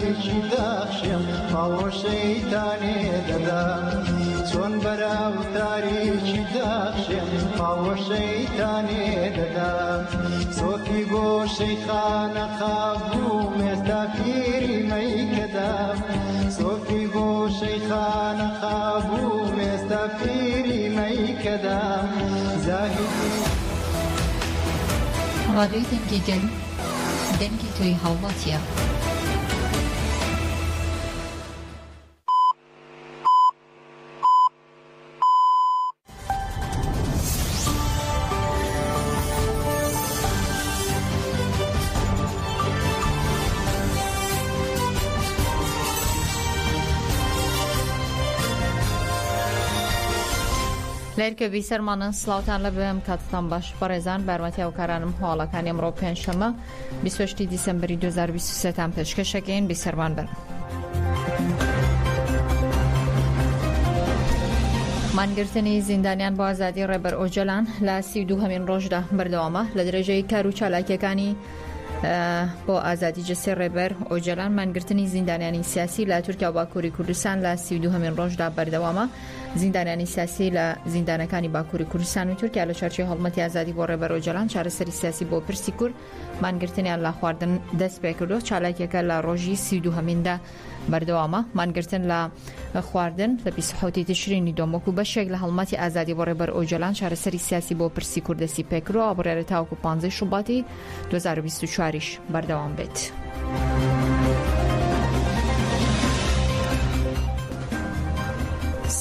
تاریکی داخشم ماوە شەیتانێ دەدام چۆن بەراو تاریکی داخشم ماوە شەیتانێ دەدام سۆفی بۆ شەیخانە خابوو مێستا پیری مەیکەدام سۆفی بۆ شەیخانە خابوو مێستا پیری مەیکەدام زاهیدی ڕادیۆی دەنگی گەل دەنگی تۆی هەوڵاتیە. لەرکە بیسەرمانن سڵاوتان لە بێم کاتتان باش بەڕێزان بەرمەتی هاوکارانم هەواڵەکانی ئەمڕۆ پێنجشەمە 28 دیسەمبەری 2023 تان پێشکەشەکەین بیسەرمان بن. مانگرتنی زیندانیان بۆ ئازادی ڕێبەر ئۆجەلان لە 32هەمین ڕۆژدا بەردەوامە لە درێژەی کار و چالاکیەکانی بۆ ئازادی جەسێ ڕێبەر ئۆجەلان مانگرتنی زیندانیانی سیاسی لە تورکیا و باکووری کوردستان لە 32هەمین ڕۆژدا بەردەوامە. زیندانیانی سیاسی لە زیندانەکانی باکووری کوردستان و تورکیا لە چارچوبەی هەڵمەتی ئازادی بۆ ڕێبەر ئۆجەلان چارەسەری سیاسی بۆ پرسی کورد مانگرتنیان لە خواردن دەست پێ کردو. چالاکیەکە لە ڕۆژی 32هەمیندا بەردەوامە. مانگرتن لە خواردن لە 27 تشرینی دۆمەکو بەشێک لە هەڵمەتی ئازادی بۆ ڕێبەر ئۆجەلان چارەسەری سیاسی بۆ پرسی کورد دەستی پێ کردو ئابڕێرە تاوەکو 15 شوباتی 2024ش بەردەوام بێت.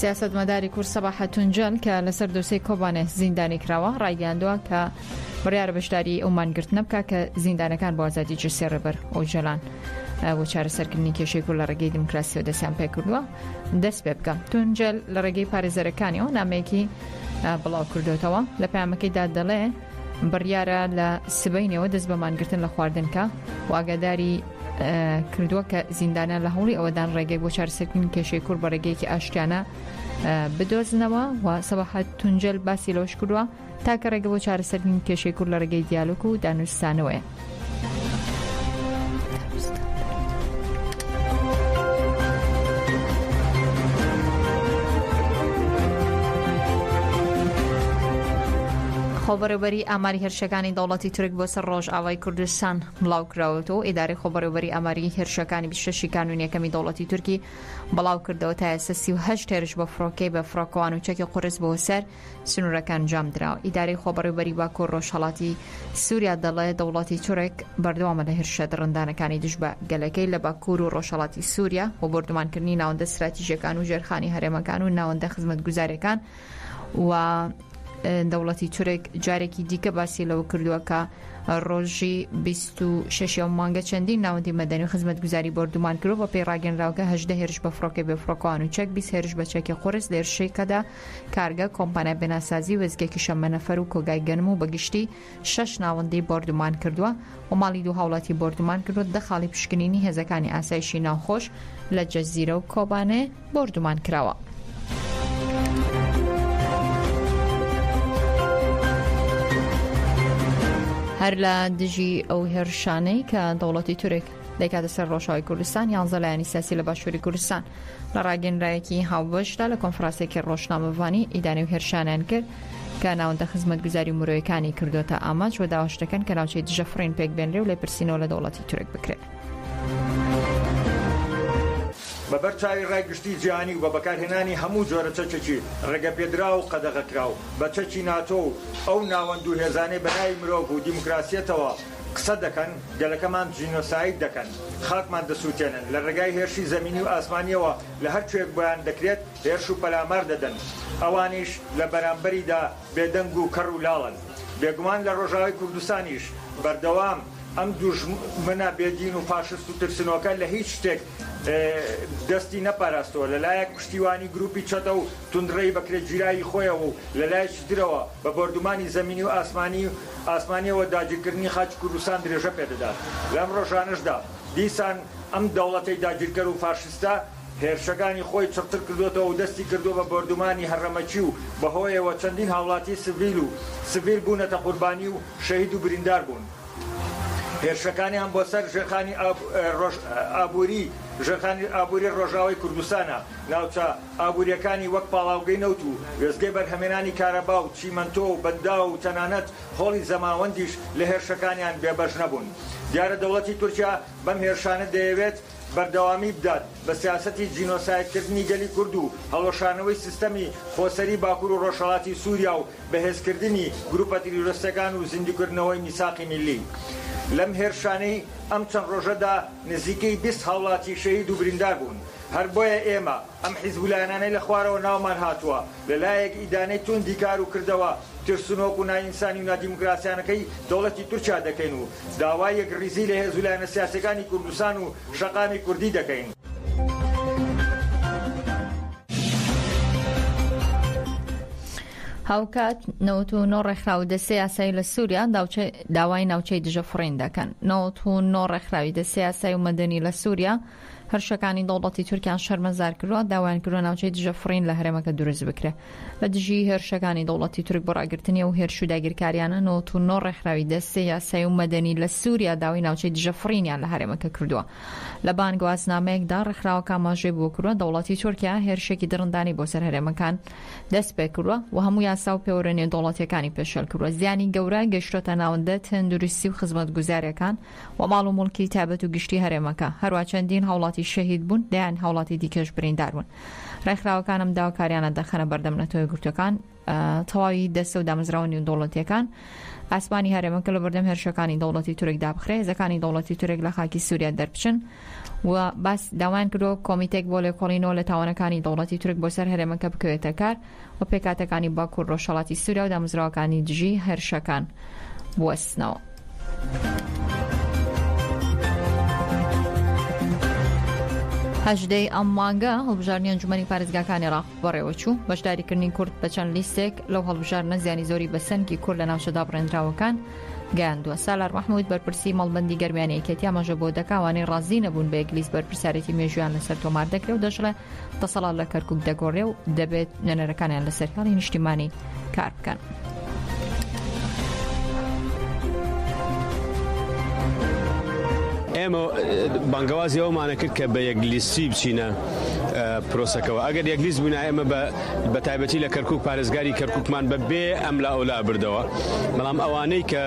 سیاستمەداری کورد سەباح تونجل کە لەسەر دۆسەی کۆبانێ زیندانی کراوە ڕایگەیاندووە کە بڕیارە بەشداری ئەو مانگرتنە بکە کە زیندانەکان بۆ ئازادی جەسێ ڕێبەر ئۆجەلان بۆ چارەسەرکردنی کێشەی کورد لە ڕێگەی دیموکراسیەوە دەستیان پێ کردووە دەست پێ بکە. تونجل لە ڕێگەی پارێزەرەکانیەوە نامەیەکی بڵاو کردوێتەوە لە پەیامەکەیدا دەڵێ بڕیارە لە سبەینەوە دەست بە مانگرتن لە خواردنکە واگەداری کردووە کە زیندانە لە هەوڵی ئەوەدان ڕێگەی بۆ چارەسەرکردنی کێشەی کورد بە ڕێگەیەکی ئاشتیانە بدۆزنەوە و سەباح تونجل باسی لەوەش کردووە تاکە ڕێگە بۆ چارەسەرکردنی کێشەی کورد لە ڕێگەی دیالۆگ و دانوستانەوەیە. خۆبەرەوەری ئاماری هێرشەکانی دەوڵەتی تورک بۆ سەر ڕۆژ ئاوای کوردستان بڵاو کراوەتەوە. ئیدارەی خۆبەرەوەری ئاماری هێرشەکانی 26 کانونی یەکەمی دەوڵەتی تورکی بڵاو کردەوە تا ئێستا 38 هێرش بە فڕۆکەی بە فڕۆکەوان و چەکی قورس بۆ سەر سنوورەکان جام دراوە. ئیدارەی خۆبەرەوەری باکوور ڕۆژهەڵاتی سووریا دەڵێ دەوڵەتی تورک بەردەوامە لە هێرشە دڕندانەکانی دژ بە گەلەکەی لە باکوور و ڕۆژهەڵاتی سووریا بۆ بردومانکردنی ناوەندە استراتیژیەکان و ژێرخانی هەرێمەکان و ناوەندە خزمەتگوزاریەکان و دەوڵەتی تورک جارێکی دیکە باسی لەوە کردووە کە ڕۆژی 26 مانگە چەندین ناوەندی مەدەنی و خزمەتگوزاری بردومان کردو بە پێی ڕاگەنراوکە 18 هێرش بە فڕۆکەی بە فڕۆکەوان و چەک 20 هێرش بە چەکی قورس لە هێرشەکەدا کارگە کۆمپانیا بێناسازی وەزگێکی شەمەنەفەر و کۆگای گەنم و بەگشتی 6 ناوەندی بردومان کردووە و ماڵی دوو هاوڵاتی بردومان کردووە دەخاڵی پشکنینی هێزەکانی ئاسایشی ناوخۆش لە جەزیرە و کۆبانێ بردومان کراوە. هەر لە دژی ئەو هێرشانەی کە دەوڵەتی تورک دەکاتە سەر ڕۆژاوی کوردستان 11 لایەنی سیاسی لە باشووری کوردستان لە ڕاگەنرایەکی هاوبەشدا لە کۆنفرانسێکی ڕۆژنامەوانی ئیدارەی و هێرشانیان کرد کە ناوەندە خزمەتگوزاری و مرۆیەکانی کردوتە ئاماج و داواش دەکەن کە ناوچەی دژە فڕین پێک بێنرێ و لێپرسینەوە لە دەوڵەتی تورک بکرێت. بەبەر چاوی ڕایگشتی جیهانی و بە بەکارهێنانی هەموو جۆرە چەکێکی ڕێگە پێدرا و قەدەغەکرا و بە چەکی ناتۆ و ئەو ناوەند و هێزانەی بەناوی مرۆڤ و دیموکراسیەتەوە قسە دەکەن گەلەکەمان جینۆساید دەکەن خاکمان دەسووتێنن لە ڕێگای هێرشی زەمینی و ئاسمانیەوە لە هەر کوێک بۆیان دەکرێت هێرش و پەلامار دەدەن ئەوانیش لە بەرامبەریدا بێدەنگ و کەڕ و لاڵن بێگومان لە ڕۆژاوی کوردستانیش بەردەوام ئەم دوژمنە بێدین و فاشست و ترسنۆکە لە هیچ شتێک دەستی نەپاراستەوە لەلایەک پشتیوانی گروپی چەتە و توندڕێی بەکرێت گیرایی خۆیەوە و لەلایەکی درەوە بە بردومانی زەمینی و ئاسمانیەوە داگیرکردنی خاکی کوردستان درێژە پێدەدات. لەم ڕۆژانشدا دیسان ئەم دەوڵەتەی داگیرکەر و فاشستە هێرشەکانی خۆی چڕتر کردوێتەوە و دەستی کردووە بە بردومانی هەرەمەکی و بەهۆیەوە چەندین هاوڵاتی سڤیل بوونەتە قوربانی و شەهید و بریندار بوون. هێرشەکانیان بۆ سەر ژێرخانی ئابووری ڕۆژاوای کوردستانە ناوچە ئابووریەکانی وەک پاڵاوگەی نەوت و وێزگەی بەرهەمێنانی کارەبا و چیمەنتۆ و بەندا و تەنانەت هۆڵی زەماوەندیش لە هێرشەکانیان بێبەش نەبوون. دیارە دەوڵەتی تورکیا بەم هێرشانە دەیەوێت بەردەوامی بدات بە سیاسەتی جینۆسایدکردنی گەلی کورد و هەڵۆشانەوەی سیستەمی خۆسەری باکوور و ڕۆژهەڵاتی سووریا و بەهێزکردنی گروپە تیرۆریستەکان و زیندوکردنەوەی میساقی میلی. لەم هێرشانەی ئەم چەند ڕۆژەدا نزیکەی 20 هاوڵاتی شەهید و بریندار بوون. هەر بۆیە ئێمە ئەم حیزبولایەنانەی لە خوارەوە ناومان هاتووە لەلایەک ئیدانەی توندی کار و کردەوە ترسنۆک و نائینسانی و نادیموکراسیانەکەی دەوڵەتی تورکیا دەکەین و داوای یەکڕیزی لە هێزولایەنە سیاسەکانی کوردستان و شەقامی کوردی دەکەین. هاوکات 99 ڕێکخراوی دەستە یاسایی لە سووریا داوای ناوچەی دژە فڕین دەکەن. 99 ڕێکخراوی دەستە یاسایی و مەدەنی لە سووریا هەرشەکانی دەوڵەتی تورکیان شەرمەزار کردووە داوایان کردووە ناوچەی دژە فڕین لە هەرێمەکە دروست بکرێ. لە دژی هێرشەکانی دەوڵەتی تورک بۆ ڕاگررتنی و هێرش و داگیرکاریانە 99 ڕێکخراوی دەستە یاسایی و مەدەنی لە سووریا داوای ناوچەی دژە فڕینیان لە هەرێمەکە کردووە. لە بانگوازنامەیەکدا ڕێکخراوەکە ئاماژەی بۆ کردووە دەوڵەتی تورکیا هێرشێکی درڕندانی بۆ سەر هەرێمەکان دەست پێ کردووە و هەموو یاسا و پێوەرە نێودەوڵەتیەکانی پێشێل کردووە. زیانی گەورە گەشتۆتە ناوەندە تەندروستی و خزمەتگوزاریەکان و ماڵ و موڵکی تایبەت و گشتی هەرێمەکە. هەروە چەندین هاوڵاتی شەهید بوون دەیان هاوڵاتی دیکەش بریندار بوون. ڕێکخراوەکانم داواکاریانە دەخەنە بەردەم نەتەوەی گرتوەکان تەواوی دەستە و دامەزراوەنی و دەوڵەتیەکان ئاسمانی هەرێمەکە لە بەردەم هێرشەکانی دەوڵەتی تورک دابخرێ هێزەکانی دەوڵەتی تورک لە خاکی سووریا دەربچن و باس داوایان کردو کۆمیتێک بۆ لێکۆڵینەوە لە تاوانەکانی دەوڵەتی تورک بۆ سەر هەرێمەکە بکەوێتە کار و پێکاتەکانی باکوور ڕۆژهەڵاتی سووریا و دامەزراوەکانی دژی هێرشەکان بوەستنەوە. هەژدەی ئەم مانگە هەڵبژارنی ئەنجومەنی پارێزگاکانی عێراق بەڕێوەچوو بەشداریکردنی کورد بە چەند لیستێک لەو هەڵبژارنە زیانی زۆری بە سەنگی کورد لە ناوچەدا بڕێنراوەکان گەیاندووە. سالار مەحموود بەرپرسی مەڵبەندی گەرمیانی یەکێتی ئاماژە بۆ دەکاوانەی ڕازی نەبوون بە یەک لیست بەرپرسیارەتی مێژویان لەسەر تۆمار دەکرێت و دەژڵێ دەسەڵات لە کەرکووک دەگۆڕێ و دەبێت نوێنەرەکانیان لەسەر هێڵی نیشتیمانی کار بکەن. ئێمە بانگەوازی ئەومانە کرد کە بە یەکلیستی بچینە پرۆسەکەەوە. ئەگەر یەکلیست بووین ئێمە بە تایبەتی لە کەرکووک پارێزگاری کەرکووکمان بە بێ ئەم لا ئەولا بردەوە. بەڵام ئەوانەی کە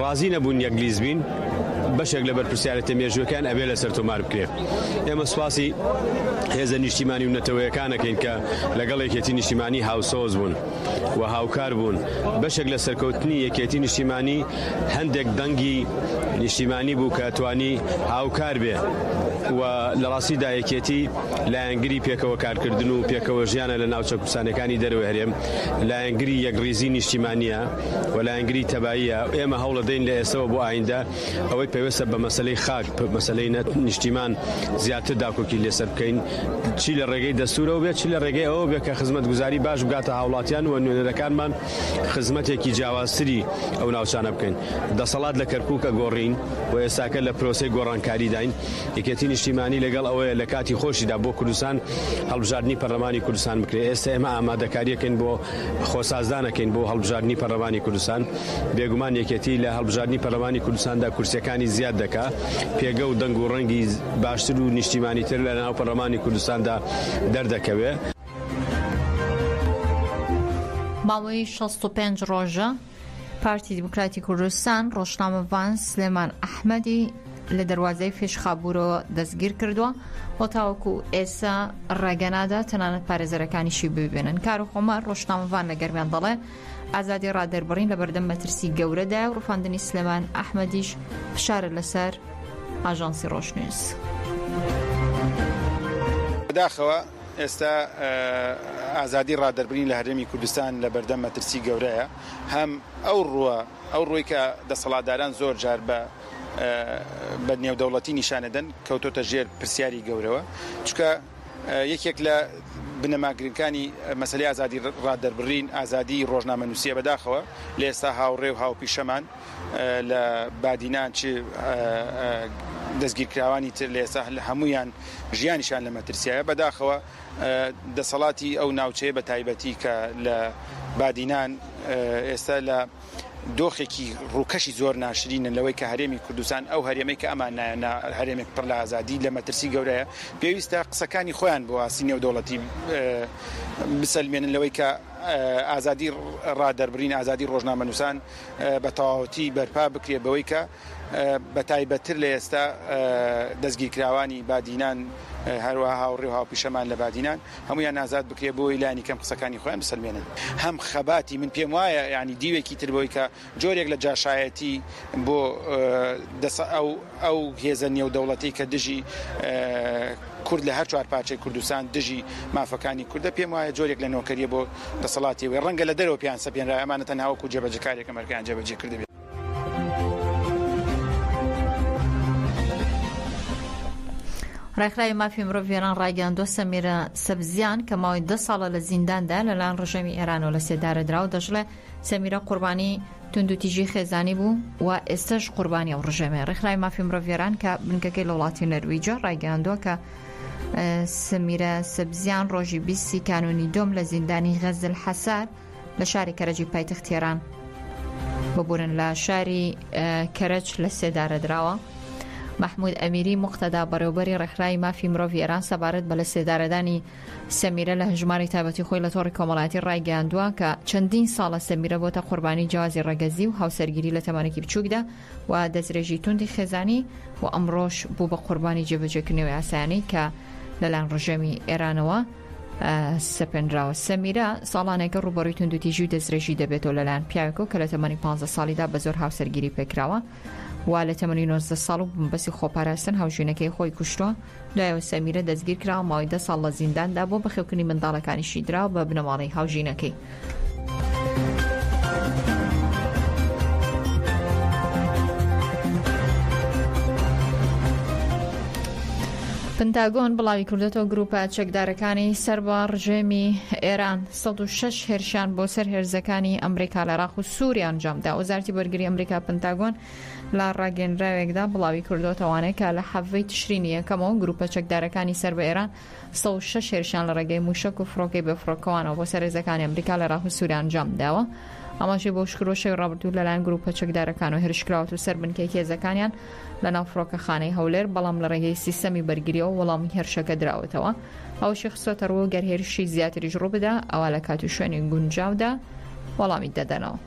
ڕازی نەبوون یەکلیست بین بەشێک لە بەرپرسیارەتە مێژووەکان ئەبێ لەسەر تۆمار بکرێت. ئێمە سوپاسی هێزە نیشتیمانی و نەتەوەیەکانەکەین کە لەگەڵ یەکێتی نیشتیمانی هاوسۆز بوون و هاوکار بوون. بەشێک لە سەرکەوتنی یەکێتی نیشتیمانی هەندێک دەنگی نیشتیمانی بوو کە توانی هاوکار بێ و لە ڕاستیدا یەکێتی لایەنگری پێکەوە کارکردن و پێکەوە ژیانە لە ناوچە کوردستانەکانی دەرەوەی هەرێم لایەنگری یەکڕیزی نیشتیمانیە و لایەنگری تەباییە. ئێمە هەوڵە دەین لە ئێستەوە بۆ ئایندە ئەوەی پێویستە بە مەسەلەی خاک مەسەلەی نیشتیمان زیاتر داکۆکی لێسەر بکەین چی لە ڕێگەی دەستورەوە بێت چی لە ڕێگەی ئەوە بێت کە خزمەتگوزاری باش بگاتە هاوڵاتیان و نوێنەرەکانمان خزمەتێکی جیاوازتری ئەو ناوچانە بکەین. دەسەڵات لە کەرکووکە گۆڕین و ئێستاکە لە پرۆسەی گۆڕانکاری داین. یەکێتی نیشتیمانی لەگەڵ ئەوەیە لە کاتی خۆشیدا بۆ کوردستان هەڵبژاردننی پەرلەمانی کوردستان بکرێت. ئێستا ئێمە ئامادەکاریەکەین بۆ خۆسازدانەکەین بۆ هەڵبژاردننی پەرلەمانی کوردستان. بێگومان یەکێتی لە هەڵبژاردننی پەرلەمانی کوردستاندا کورسیەکانی زیاد دەکا پێگە و دەنگ و ڕەنگی باشتر و نیشتیمانی تر لە ناو پەرلەمانی کوردستاندا دەردەکەوێت. ماوەی 65 ڕۆژە پارتی دیموکراتی کوردستان ڕۆژنامەڤان سلێمان ئەحمەدی لە دەواازەی فێشخابوورەوە دەستگیر کردووە و تاوەکو ئێستا ڕێگەنادا تەنانەت پارێزەرەکانیشی ببێنن. کار و خۆمار ڕۆژنامەڤان لە گەرمیان دەڵێ ئازادی ڕادەربڕین لە بەردەم مەترسی گەورەدا و ڕووفاندنی سلێمان ئەحمەدیش فشارە لەسەر ئاژانسی ڕۆژنووس. بەداخەوە ئێستا ئازادی ڕادەربڕین لە هەرێمی کوردستان لە بەردەم مەترسی گەورەیە. هەم ئەو ڕووی کە دەسەڵاتداران زۆر جار بە نێودەوڵەتی نیشانەدەن کەوتۆتە ژێر پرسیاری گەورەوە چکە یەکێک لە بنەماگرنگەکانی مەسەلەی ئازادی ڕادەربڕین ئازادی ڕۆژنامەنووسیە بەداخەوە لە ئێستا هاوڕێ و هاوپیشەمان لە بادینان چ دەستگیرکراوانی تر لە ئێستا هەمویان ژیانیشان لە مەترسیایە. بەداخەوە دەسەڵاتی ئەو ناوچەیە بە تایبەتی کە لە بادینان ئێستا لە دۆخێکی ڕووکەشی زۆر ناشرینن لەوەی کە هەرێمی کوردستان ئەو هەرێمەی کە ئەمان هەرێمێک پڕ لە ئازادی لە مەترسی گەورەیە پێویستە قسەکانی خۆیان بۆ ئاسینە و دەوڵەتی بسەلمێنن لەوەی کە ئازادی ڕادەربرین ئازادی ڕۆژنامەنووسان بە تەواوەتی بەرپا بکرێ بەوەی کە بە تایبەتتر لە ئێستا دەستگیرکراوانی بادینان هەروە هاوڕێ و هاوپیشەمان لە بادینان هەمویان ئازاد بکرێ بۆی لانی کەم قسەکانی خۆیان بسەلمێنن هەم خەباتی من پێم وایە ینی دیوێکی تر بۆی کە جۆرێک لە جاشایەتی بۆ ئەو هێزە نێودەوڵەتی کە دژی کورد لە هەر چوار پارچەی کوردستان دژی مافەکانی کوردە پێم وایە جۆرێک لە نۆکەریە بۆ دەسەڵاتیەوەی ڕەنگە لە دەرەوە پیان سەپێنرا ئەمانە تەنها وەکو جێبەجەکارێک ئەمریکایان جێبەجێ کردبێت. ڕێکخراوی مافی مرۆڤێران ڕایگەاندووە سەمیرە سەبزیان کە ماوەی 10 ساڵە لە زینداندا لەلایەن ڕژەمی ئێرانەوە لە سێدارە درا و دەژڵێ سەمیرە قوربانی توندوتیژی خێزانی بوو و ئێستش قوربانی ئەو ڕژەمێ. ڕێکخراوی مافی مرۆڤێران کە بنکەکەی لە وڵاتی نەرویجە ڕایگەاندووە کە سەمیرە سەبزیان ڕۆژی 20 کانونی دۆم لە زیندانی غەزل حەسار لە شاری کەرەجی پایتەخت تێران ببورن لە شاری کەرەج لە سێدارە دراوە. محمود ئەمیری مقتەدا بەڕێوەبەری ڕێکخراوی مافی مرۆڤ ئێران سەبارەت بە لە سێدارەدانی سەمیرە لە هەژماری تایبەتی خۆی لە تۆڕی کۆمەڵایەتی ڕایگەاندووە کە چەندین ساڵە سەمیرە بۆتە قوربانی جیازی ڕەگەزی و هاوسەرگیری لە تەمەنێکی بچووکدا و دەستدرێژی توندی خێزانی و ئەمڕۆژ بوو بە قوربانی جێبەجێکردنەوەی ئاسایانی کە لەلایەن ڕژەمی ئێرانەوە سەپێنراوە. سەمیرە ساڵانێکە ڕوبەڕووی توندوتیژی و دەستدرێژی دەبێتەوە لەلایەن پیاوێکەوە کە لە تەمەنی 15 ساڵیدا بە زۆر هاوسەرگیری پێکراوە و لە تەمەنی 19 ساڵ و بەسی خۆپاراستن هاوژینەکەی خۆی کوشتووە. دوایەوە سەمیرە دەستگیر کراوە ماوەی 10 ساڵ لە زینداندا بۆ بەخێوکردنی منداڵەکانیشی دراوە بە بنەماڵەی هاوژینەکەی. پنتاگۆن بڵاوی کردێتەوە گروپە چەکدارەکانی سەر بە ڕژێمی ئێران 106 هێرشیان بۆ سەر هێرزەکانی ئەمریکا لە عێراق و سووریا ئەنجامدا. وەزارەتی بەرگری ئەمریکا پنتاگۆن لە ڕاگەیەنراوێکدا بڵاوی کردوتەوانەیە کە لە حەڤەی تشرینی یەکەمەوە گروپە چەکدارەکانی سەر بە ئێران 106 هێرشیان لە ڕێگەی موشک و فڕۆکەی بەفڕۆکەوانەوە بۆ سەر هێرزەکانی ئەمریکا لە عێراق و سووریا ئەنجامداوە. ئەماشی بۆ شکرۆشەی ڕابردوو لەلایەن گروپە چەکدارەکان و هێرشکراوەت و سەر بنکەی هێزەکانیان لە ناو فڕۆکەخانەی هەولێر بەڵام لە ڕێگەی سیستەمی بەرگریەوە وەڵامی هێرشەکە دراوەتەوە. ئەوشی خستۆتە ڕوو گەر هێرشی زیاتریش ڕوو بدا ئەوە لە کات و شوێنی گونجاودا وەڵامی دەدەنەوە.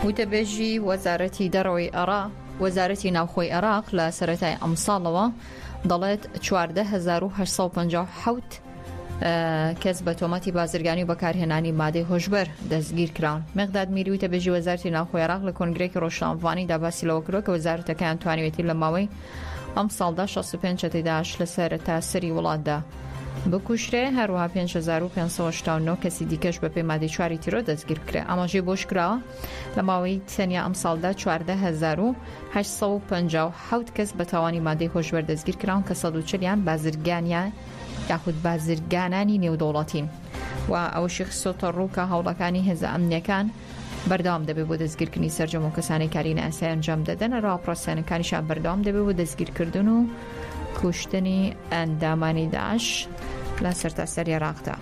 وتەبێژی وەزارەتی دەڕەوەی عێراق وەزارەتی ناوخۆی عێراق لە سەرەتای ئەم ساڵەوە دەڵێت 14857 کەس بە تۆمەتی بازرگانی و بەکارهێنانی مادەی هۆشبەر دەستگیر کراون. مێغداد میری وتەبێژی وەزارەتی ناوخۆی عێراق لە کۆنگرێکی ڕۆژنامەوانی داباسی لەوە کردووە کە وەزارەتەکەیان توانیوێتی لە ماوەی ئەم ساڵدا 65 چەتەی لە سەرەتاسەری وڵاتدا بکوشرێ، هەروەها 5589 کەسی دیکەش بە پێی مادەی 4 تیرۆ دەستگیر کرێ. ئاماژەی بۆش کراوە لە ماوەی تەنیا ئەم ساڵدا 14857 کەس بە تاوانی مادەی هۆشبەر دەستگیر کراون کە 140 بازرگانیان یاخود بازرگانانی نێودەوڵەتین و ئەوشی خستۆتە ڕووکە هەوڵەکانی هێزە ئەمنیەکان بەردەوام دەبێت بۆ دەستگیرکردنی سەرجەم و کەسانی کاری ناسای ئەنجام دەدەن. ڕاپڕۆسیانەکانیشان بەردەوام دەبێت بۆ دەستگیرکردن و کوشتنی ئەندامانی داعش لە سەرتاسەری عێراقدا.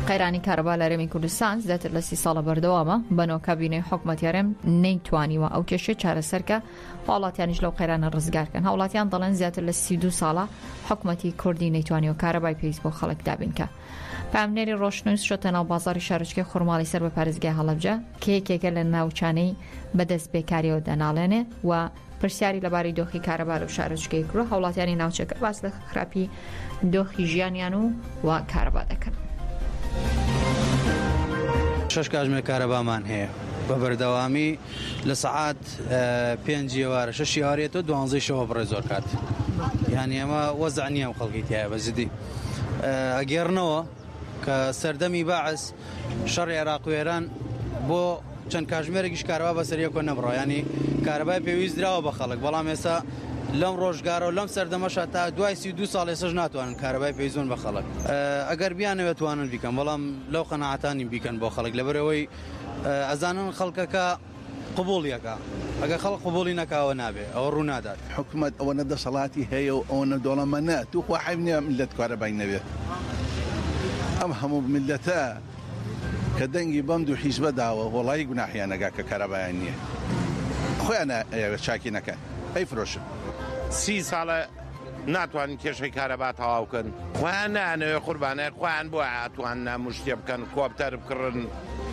قەیرانی کارەبا لە هەرێمی کوردستان زیاتر لە 30 ساڵە بەردەوامە بەنەوە کابینەی حکومەتی هەرێم نەیتوانیوە ئەو کێشەی چارەسەرکە وڵاتیانیش لەو قەیرانە ڕزگارکەن. هەوڵاتیان دەڵێن زیاتر لە 32 ساڵە حکومەتی کوردی نەیتوانیوە کارەبای پێویست بۆ خەڵک دابینکە. پامنێری ڕۆشنووس شۆتە ناو بازاری شارچکەی خورماڵی سەر بە پارێزگای هەڵەبجە کە یەکێکە لە ناوچانەی بەدەست بێکاریەوە دەناڵێنێ و پرسیاری لەباری دۆخی کارەبا لەو شارچکەی کرۆ. هەوڵاتیانی ناوچەکە باس لە خراپی دۆخی ژیانیان و کارەبا دەکەن. 6 کاتژمێر کارەبامان هەیە بە بەردەوامی لە سەعات 5 ئێوارە 6 ئێوارێتەوە 12 شەوە بڕێ زۆر کات. یعنی ئەمە وەزع نییە ئەم خەڵکی تایە بەزیدی ئەگەێڕنەوە کە سەردەمی باعث شەڕی عێراق و ئێران بۆ چەند کاتژمێرێکیش کارەبا بەسەریەکۆ نەبڕەوە. ینی کارەبای پێویست دراوە بە خەڵک، بەڵام ئێستا لەم ڕۆژگارە و لەم سەردەمەشە تا دوای 32 ساڵ ێسش ناتوانن کارەبای پێویستون بە خەڵک. ئەگەر بیانەوێت توانن بیکەن، بەڵام لەو قەناعەتانی بیکەن بۆ خەڵک لەبەرەوەی ئەزانن خەڵکەکە قبوڵیەکە ئەگە خەڵق قبوڵی نەکاوە نابێ ئەوە ڕوو نادات. حکوومەت ئەوەنە دەسەڵاتی هەیە و ئەوەنە دۆڵەمەنە توخوا حیبنیە ملت کارەبای نەبێت. ئەم هەموو ملەتە کە دەنگی بەم دوو حیزبە داوە وەڵی گوناحیانەگا کە کارەبایان نییە. خۆیان چاکی نەکەن ئەی فرۆشم. 30 ساڵە ناتوانین کێشەی کارەبا تەواو بکەن. خۆیان نانەوێ قوربانەیە خۆیان بۆ ئاتوان هەموو شتێ بکەن کۆپتەر بکڕن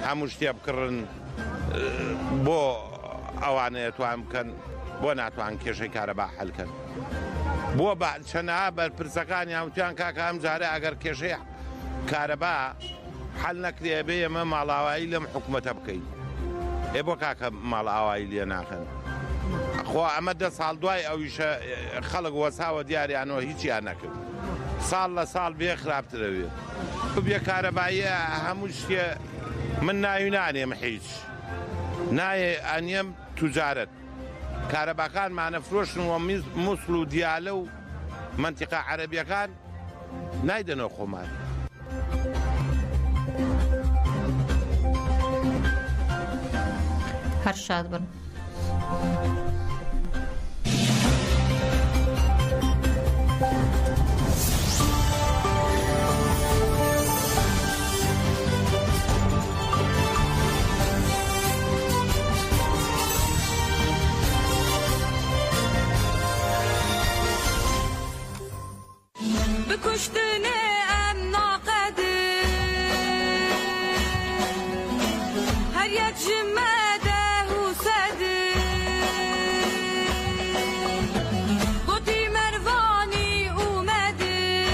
هەموو شتێ بکڕن بۆ ئەوانەیە توان بکەن بۆ ناتوان کێشەی کارەبا حەلکەن. بۆ چەنەها بەرپرسەکانی هەوتیان کاکە ئەم جارە ئەگەر کێشەی کارەبا حەل نەکرێ بێ ئێمە ماڵاوایی لەم حکوومەتە بکەین. ئێ بۆ کاکە ماڵئاوایی لێ ناکەن. خۆ ئەمە 10 ساڵ دوای ئەویشە خەڵک وەساوە دیاریانەوە هیچیان نەکرد. ساڵ لە ساڵ بێ خراپترەوێت. بێ کارەباییە هەموو شتێ من ناوینانێم هیچ. نایێ ئەنیەم توجارەت. کارەباکانمانە فرۆشنەوە مووسڵ و دیالە و منتیقا عەرەبیەکان نایدەنەوە خۆمان. هەر شاد بن. بکشتنه ام ناقدر هر یک جمعه حوسده گوتی مروانی اومده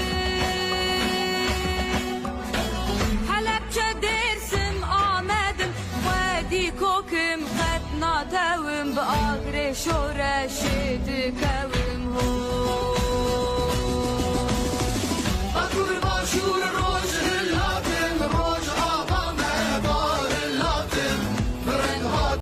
حلب چه درسم آمدم ودی کوکم قد ناتوم به آگره شورش دکوم